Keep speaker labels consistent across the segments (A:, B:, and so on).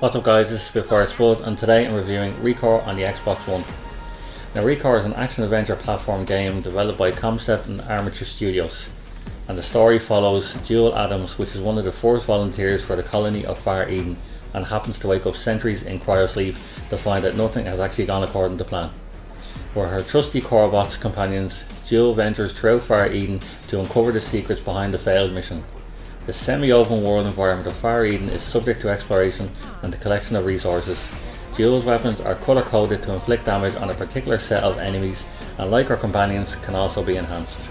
A: What's up guys, this is Spud and today I'm reviewing ReCore on the Xbox One. Now ReCore is an action-adventure platform game developed by Concept and Armature Studios, and the story follows Jewel Adams, which is one of the first volunteers for the colony of Far Eden and happens to wake up centuries in cryosleep to find that nothing has actually gone according to plan. With her trusty Corebots companions, Jewel ventures throughout Far Eden to uncover the secrets behind the failed mission. The semi-open world environment of Far Eden is subject to exploration and the collection of resources. Jewel's weapons are colour-coded to inflict damage on a particular set of enemies, and like her companions, can also be enhanced.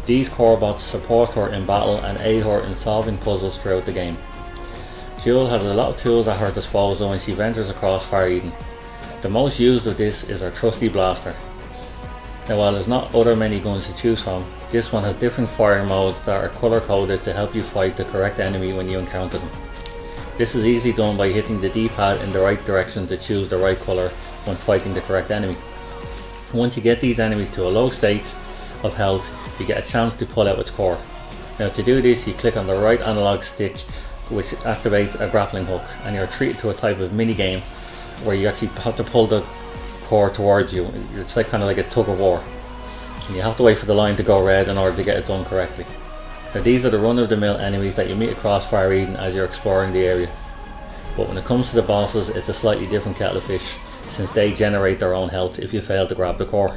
A: These Corebots support her in battle and aid her in solving puzzles throughout the game. Jewel has a lot of tools at her disposal when she ventures across Far Eden. The most used of this is her trusty blaster. Now while there's not many guns to choose from, this one has different firing modes that are colour coded to help you fight the correct enemy when you encounter them. This is easily done by hitting the D-pad in the right direction to choose the right colour when fighting the correct enemy. Once you get these enemies to a low state of health, you get a chance to pull out its core. Now to do this, you click on the right analog stick, which activates a grappling hook, and you're treated to a type of mini game where you actually have to pull the core towards you. It's kind of like a tug of war, and you have to wait for the line to go red in order to get it done correctly. Now these are the run-of-the-mill enemies that you meet across Far Eden as you're exploring the area, but when it comes to the bosses, it's a slightly different kettle of fish, since they generate their own health if you fail to grab the core.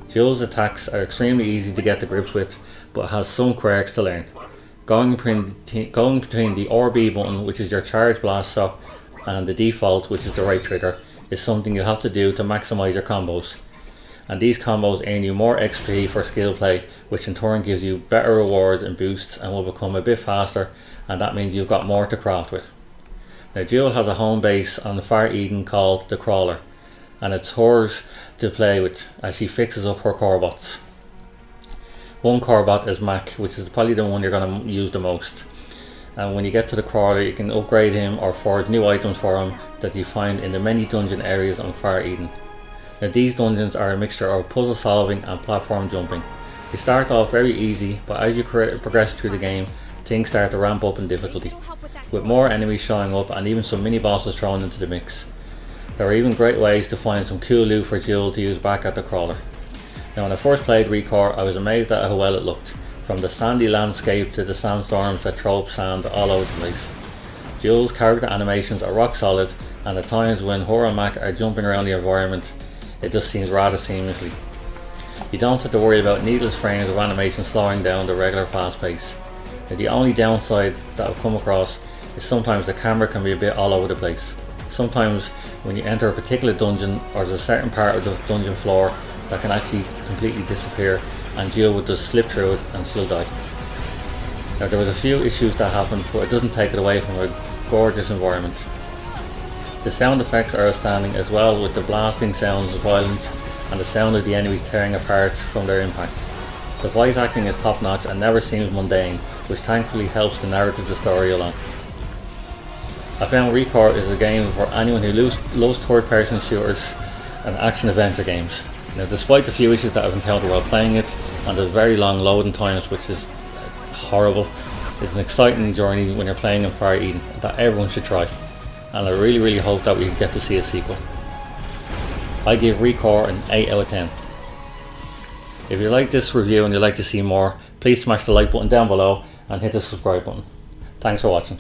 A: Jewel's attacks are extremely easy to get to grips with, but has some quirks to learn. Going between the RB button, which is your charge blast shot, and the default, which is the right trigger, is something you'll have to do to maximise your combos. And these combos earn you more XP for skill play, which in turn gives you better rewards and boosts and will become a bit faster, and that means you've got more to craft with. Now Jewel has a home base on Far Eden called the Crawler, and it's hers to play with as she fixes up her Corebots. One Corebot is Mac, which is probably the one you're going to use the most. And when you get to the Crawler, you can upgrade him or forge new items for him that you find in the many dungeon areas on Far Eden. Now these dungeons are a mixture of puzzle solving and platform jumping. They start off very easy, but as you progress through the game, things start to ramp up in difficulty, with more enemies showing up and even some mini bosses thrown into the mix. There are even great ways to find some cool loot for Jewel to use back at the Crawler. Now when I first played ReCore, I was amazed at how well it looked, from the sandy landscape to the sandstorms that throw up sand all over the place. Jewel's character animations are rock solid, and at times when her and Mac are jumping around the environment, it just seems rather seamlessly. You don't have to worry about needless frames of animation slowing down the regular fast pace. Now, the only downside that I've come across is sometimes the camera can be a bit all over the place. Sometimes when you enter a particular dungeon, or there's a certain part of the dungeon floor that can actually completely disappear, and Jewel would just slip through it and she'll die. Now there was a few issues that happened, but it doesn't take it away from a gorgeous environment. The sound effects are outstanding as well, with the blasting sounds violent and the sound of the enemies tearing apart from their impact. The voice acting is top notch and never seems mundane, which thankfully helps the narrative of the story along. I found ReCore is a game for anyone who loves third-person shooters and action-adventure games. Now despite the few issues that I've encountered while playing it, and the very long loading times, which is horrible, it's an exciting journey when you're playing in Far Eden that everyone should try, and I really hope that we get to see a sequel. I give ReCore an 8 out of 10. If you like this review and you'd like to see more, please smash the like button down below and hit the subscribe button. Thanks for watching.